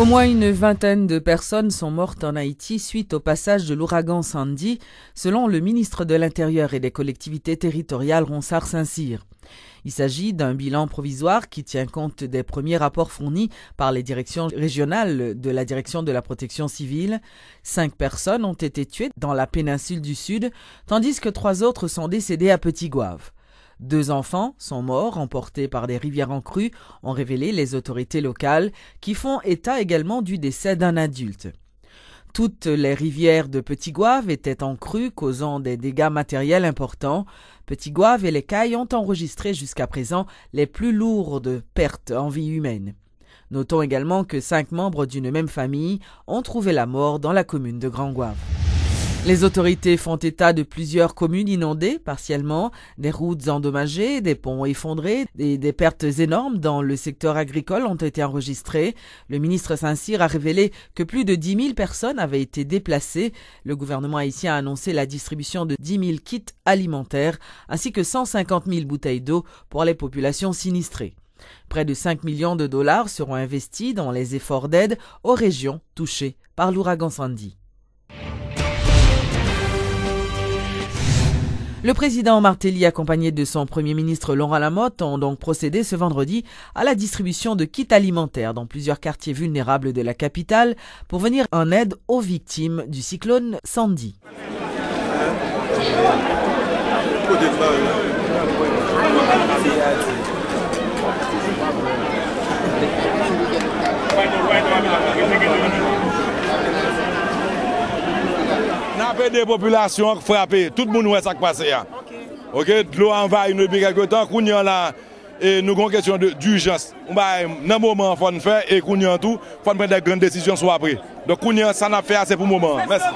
Au moins une vingtaine de personnes sont mortes en Haïti suite au passage de l'ouragan Sandy, selon le ministre de l'Intérieur et des collectivités territoriales Ronsard Saint-Cyr. Il s'agit d'un bilan provisoire qui tient compte des premiers rapports fournis par les directions régionales de la Direction de la protection civile. 5 personnes ont été tuées dans la péninsule du Sud, tandis que 3 autres sont décédées à Petit-Gouave. 2 enfants sont morts, emportés par des rivières en crue, ont révélé les autorités locales, qui font état également du décès d'un adulte. Toutes les rivières de Petit-Gouave étaient en crue, causant des dégâts matériels importants. Petit-Gouave et les Cayes ont enregistré jusqu'à présent les plus lourdes pertes en vie humaine. Notons également que 5 membres d'une même famille ont trouvé la mort dans la commune de Grand-Gouave. Les autorités font état de plusieurs communes inondées partiellement, des routes endommagées, des ponts effondrés et des pertes énormes dans le secteur agricole ont été enregistrées. Le ministre Saint-Cyr a révélé que plus de 10 000 personnes avaient été déplacées. Le gouvernement haïtien a annoncé la distribution de 10 000 kits alimentaires ainsi que 150 000 bouteilles d'eau pour les populations sinistrées. Près de 5 millions de dollars seront investis dans les efforts d'aide aux régions touchées par l'ouragan Sandy. Le président Martelly, accompagné de son premier ministre Laurent Lamotte, ont donc procédé ce vendredi à la distribution de kits alimentaires dans plusieurs quartiers vulnérables de la capitale pour venir en aide aux victimes du cyclone Sandy. Des populations frappées, tout le monde voit ça qui passe. Ok, de l'eau envahit depuis quelque temps, nous avons une question d'urgence. Dans le moment, il faut faire et nous avons tout, il faut prendre des grandes décisions soit après. Donc, ça n'a fait assez pour le moment. Merci.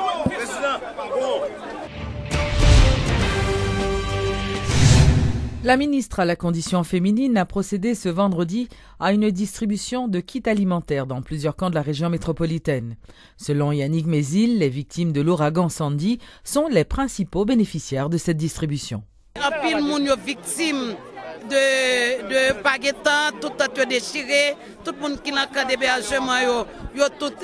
La ministre à la condition féminine a procédé ce vendredi à une distribution de kits alimentaires dans plusieurs camps de la région métropolitaine. Selon Yannick Mézil, les victimes de l'ouragan Sandy sont les principaux bénéficiaires de cette distribution. En pile moun yo victime de paguetan, tout a déchiré, tout le monde qui n'a qu'un hébergement yo tout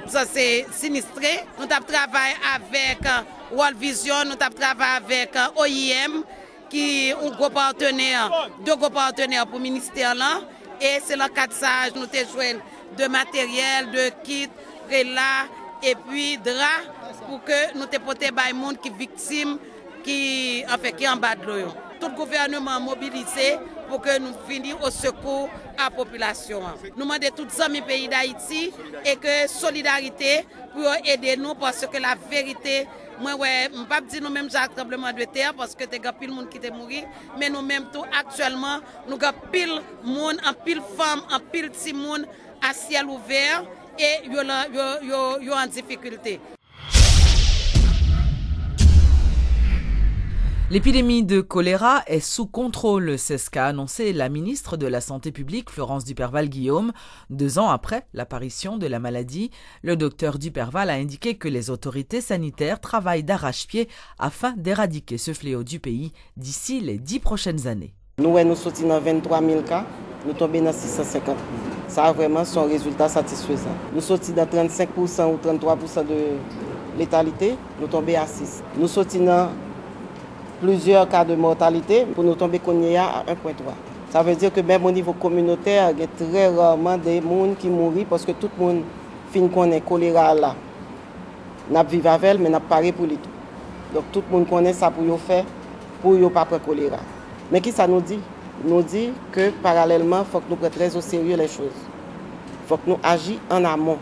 ça c'est sinistré. Nous avons travaillé avec World Vision, nous avons travaillé avec OIM qui est un gros partenaire, 2 gros partenaires pour le ministère là. Et c'est le cadre sage, nous avons joué de matériel, de kits, là, et puis draps pour que nous te porter des gens qui sont victimes, qui en bas de l'eau. Tout le gouvernement mobilisé pour que nous finissions au secours à la population. Nous demandons tous les amis pays d'Haïti et que solidarité pour aider nous parce que la vérité, moi, je ne peux pas dire nous-mêmes j'ai un tremblement de terre parce que il y a pile de monde qui est mort, mais nous-mêmes tout actuellement, nous avons pile de monde, en pile de femmes, en pile de petits monde à ciel ouvert et ils sont en difficulté. L'épidémie de choléra est sous contrôle, c'est ce qu'a annoncé la ministre de la Santé publique, Florence Duperval-Guillaume. 2 ans après l'apparition de la maladie, le docteur Duperval a indiqué que les autorités sanitaires travaillent d'arrache-pied afin d'éradiquer ce fléau du pays d'ici les 10 prochaines années. Nous sortis dans 23 000 cas, nous tombons dans 650 000. Ça a vraiment son résultat satisfaisant. Nous sortis dans 35% ou 33% de létalité, nous tombons à 6. Nous sortis dans plusieurs cas de mortalité pour nous tomber à 1,3. Ça veut dire que même au niveau communautaire, il y a très rarement des gens qui mourent parce que tout le monde finit connaît choléra là. N'a vivre avec elle mais n'a pas paré pour lui tout. Donc tout le monde connaît ça pour faire pour ne pas prendre choléra. Mais qui ça nous dit? Nous dit que parallèlement, il faut que nous prenions très au sérieux les choses. Il faut que nous agissions en amont.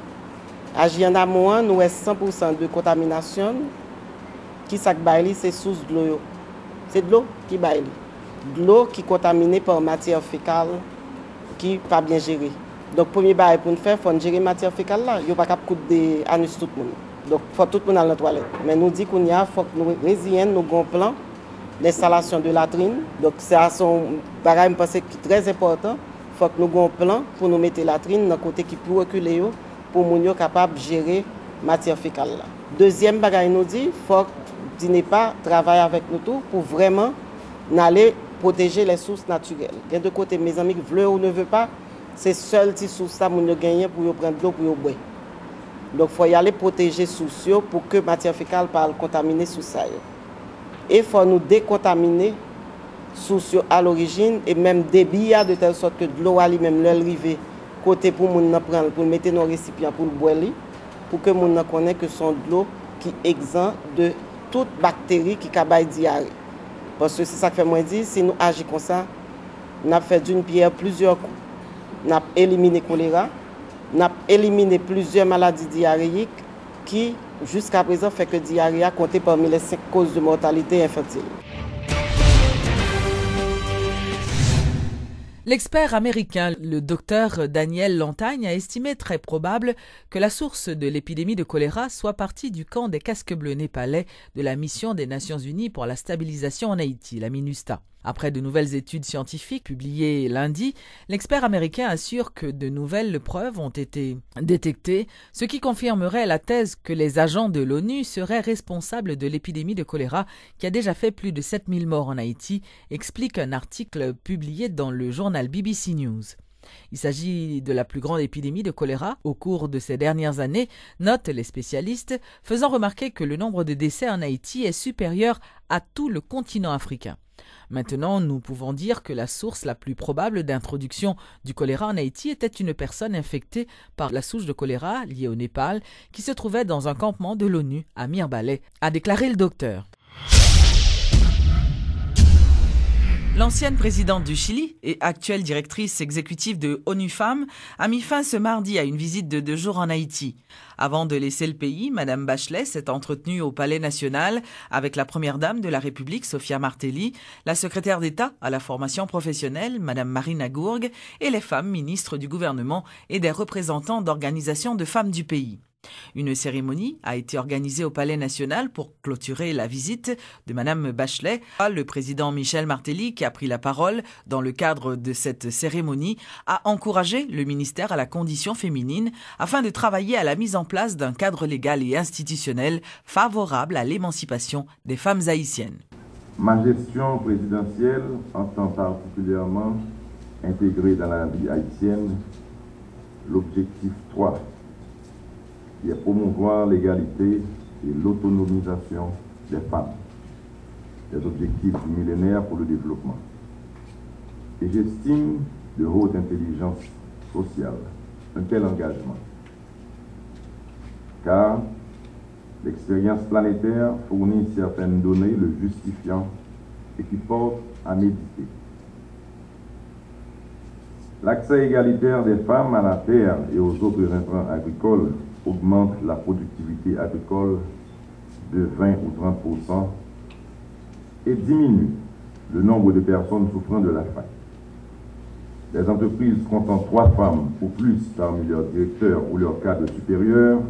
Agir en amont, nous avons 100% de contamination qui c'est sous de l'eau. C'est de l'eau qui baille. De l'eau qui est contaminée par matière fécale qui n'est pas bien gérée. Donc, premier bail pour nous faire, il faut gérer la matière fécale là. Il n'y a pas qu'à coûter des anus tout le monde. Donc, il faut tout le monde dans la toilette. Mais nous dit qu'il faut que nous résilions nos grands plans d'installation de latrines. Donc, c'est à son bagage, je pense, qui est très important. Il faut que nous ayons un plan pour nous mettre la latrine dans le côté qui peut reculer pour nous être capable de gérer la matière fécale là. Deuxième bagage, nous dit qu'il faut que nous pas travailler avec nous tout pour vraiment aller protéger les sources naturelles. Il y a de côté, mes amis, veulent ou ne veulent pas, c'est seul petit sous ça moun yo gagner pour prendre de l'eau pour boire. Donc faut y aller protéger sous pour que matière fécale pas contaminer sous ça. Et faut nous décontaminer sous à l'origine et même débit de telle sorte que de l'eau ali même l'arrivée côté pour moun prendre pour mettre dans récipient pour boire pour que moun connaît que son de l'eau qui exempt de toute bactérie qui cabaye diarrhée. Parce que c'est ça que fait moi dire si nous agissons comme ça, nous avons fait d'une pierre plusieurs coups. Nous avons éliminé le choléra, nous avons éliminé plusieurs maladies diarrhéiques qui, jusqu'à présent, fait que la diarrhée a compté parmi les 5 causes de mortalité infantile. L'expert américain, le docteur Daniel Lantagne, a estimé très probable que la source de l'épidémie de choléra soit partie du camp des casques bleus népalais de la mission des Nations Unies pour la stabilisation en Haïti, la MINUSTAH. Après de nouvelles études scientifiques publiées lundi, l'expert américain assure que de nouvelles preuves ont été détectées, ce qui confirmerait la thèse que les agents de l'ONU seraient responsables de l'épidémie de choléra qui a déjà fait plus de 7000 morts en Haïti, explique un article publié dans le journal BBC News. Il s'agit de la plus grande épidémie de choléra au cours de ces dernières années, notent les spécialistes, faisant remarquer que le nombre de décès en Haïti est supérieur à tout le continent africain. Maintenant, nous pouvons dire que la source la plus probable d'introduction du choléra en Haïti était une personne infectée par la souche de choléra liée au Népal qui se trouvait dans un campement de l'ONU à Mirebalais, a déclaré le docteur. L'ancienne présidente du Chili et actuelle directrice exécutive de ONU Femmes a mis fin ce mardi à une visite de 2 jours en Haïti. Avant de laisser le pays, Mme Bachelet s'est entretenue au Palais national avec la première dame de la République, Sofia Martelly, la secrétaire d'État à la formation professionnelle, Mme Marina Gourgue, et les femmes ministres du gouvernement et des représentants d'organisations de femmes du pays. Une cérémonie a été organisée au Palais national pour clôturer la visite de Mme Bachelet. Le président Michel Martelly, qui a pris la parole dans le cadre de cette cérémonie, a encouragé le ministère à la condition féminine afin de travailler à la mise en place d'un cadre légal et institutionnel favorable à l'émancipation des femmes haïtiennes. Ma gestion présidentielle entend particulièrement intégrer dans la vie haïtienne l'objectif 3. Qui est promouvoir l'égalité et l'autonomisation des femmes, des objectifs du millénaire pour le développement. Et j'estime de haute intelligence sociale un tel engagement, car l'expérience planétaire fournit certaines données le justifiant et qui portent à méditer. L'accès égalitaire des femmes à la terre et aux autres intrants agricoles augmente la productivité agricole de 20 ou 30% et diminue le nombre de personnes souffrant de la faim. Les entreprises comptant 3 femmes ou plus parmi leurs directeurs ou leurs cadres supérieurs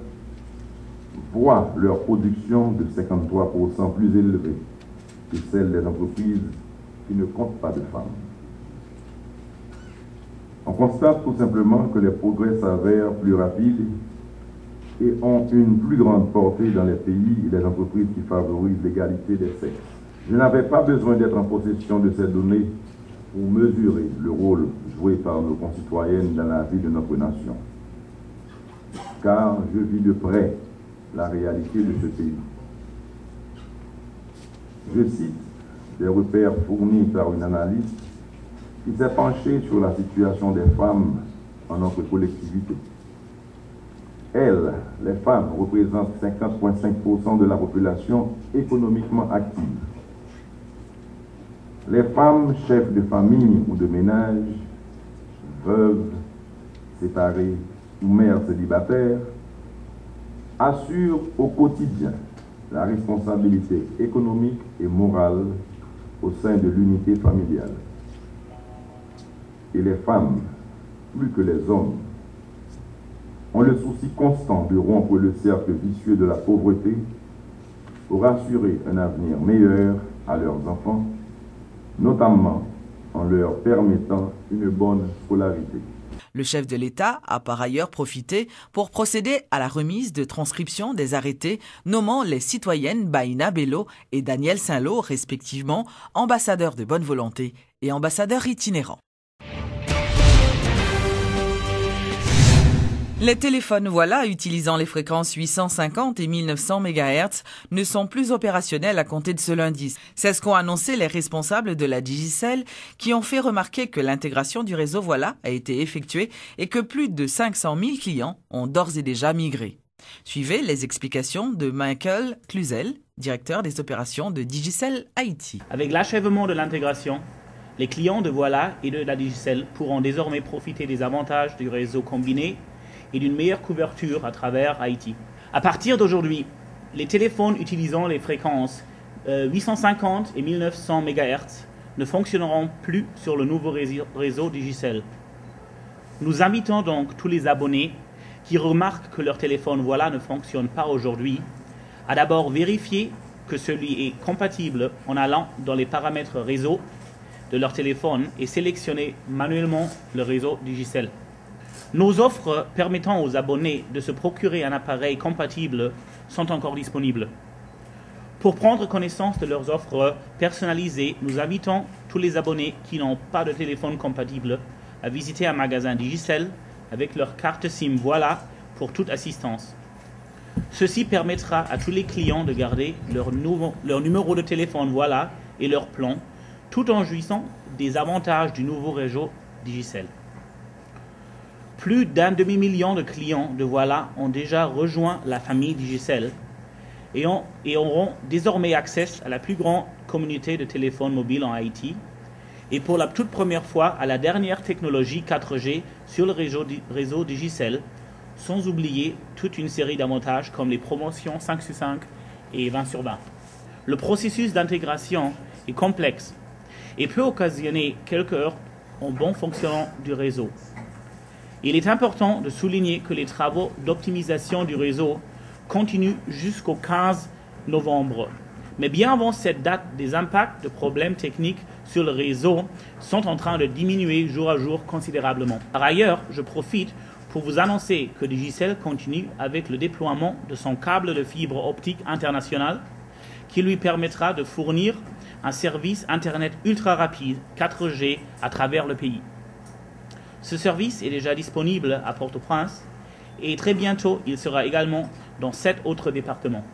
voient leur production de 53% plus élevée que celle des entreprises qui ne comptent pas de femmes. On constate tout simplement que les progrès s'avèrent plus rapides et ont une plus grande portée dans les pays et les entreprises qui favorisent l'égalité des sexes. Je n'avais pas besoin d'être en possession de ces données pour mesurer le rôle joué par nos concitoyennes dans la vie de notre nation, car je vis de près la réalité de ce pays. Je cite des repères fournis par une analyste qui s'est penchée sur la situation des femmes en notre collectivité. Elles, les femmes, représentent 50,5% de la population économiquement active. Les femmes, chefs de famille ou de ménage, veuves, séparées ou mères célibataires, assurent au quotidien la responsabilité économique et morale au sein de l'unité familiale. Et les femmes, plus que les hommes, ont le souci constant de rompre le cercle vicieux de la pauvreté pour assurer un avenir meilleur à leurs enfants, notamment en leur permettant une bonne scolarité. Le chef de l'État a par ailleurs profité pour procéder à la remise de transcription des arrêtés nommant les citoyennes Baïna Bello et Daniel Saint-Lô, respectivement, ambassadeurs de bonne volonté et ambassadeurs itinérants. Les téléphones Voilà utilisant les fréquences 850 et 1900 MHz ne sont plus opérationnels à compter de ce lundi. C'est ce qu'ont annoncé les responsables de la Digicel qui ont fait remarquer que l'intégration du réseau Voilà a été effectuée et que plus de 500 000 clients ont d'ores et déjà migré. Suivez les explications de Michael Cluzel, directeur des opérations de Digicel Haïti. Avec l'achèvement de l'intégration, les clients de Voilà et de la Digicel pourront désormais profiter des avantages du réseau combiné et d'une meilleure couverture à travers Haïti. À partir d'aujourd'hui, les téléphones utilisant les fréquences 850 et 1900 MHz ne fonctionneront plus sur le nouveau réseau Digicel. Nous invitons donc tous les abonnés qui remarquent que leur téléphone Voilà ne fonctionne pas aujourd'hui à d'abord vérifier que celui est compatible en allant dans les paramètres réseau de leur téléphone et sélectionner manuellement le réseau Digicel. Nos offres permettant aux abonnés de se procurer un appareil compatible sont encore disponibles. Pour prendre connaissance de leurs offres personnalisées, nous invitons tous les abonnés qui n'ont pas de téléphone compatible à visiter un magasin Digicel avec leur carte SIM Voilà pour toute assistance. Ceci permettra à tous les clients de garder leur numéro de téléphone Voilà et leur plan, tout en jouissant des avantages du nouveau réseau Digicel. Plus d'un demi-million de clients de Voilà ont déjà rejoint la famille Digicel et auront désormais accès à la plus grande communauté de téléphones mobiles en Haïti et pour la toute première fois à la dernière technologie 4G sur le réseau Digicel, sans oublier toute une série d'avantages comme les promotions 5/5 et 20/20. Le processus d'intégration est complexe et peut occasionner quelques heures en bon fonctionnement du réseau. Il est important de souligner que les travaux d'optimisation du réseau continuent jusqu'au 15 novembre. Mais bien avant cette date, des impacts de problèmes techniques sur le réseau sont en train de diminuer jour à jour considérablement. Par ailleurs, je profite pour vous annoncer que Digicel continue avec le déploiement de son câble de fibre optique international qui lui permettra de fournir un service Internet ultra rapide 4G à travers le pays. Ce service est déjà disponible à Port-au-Prince et très bientôt il sera également dans 7 autres départements.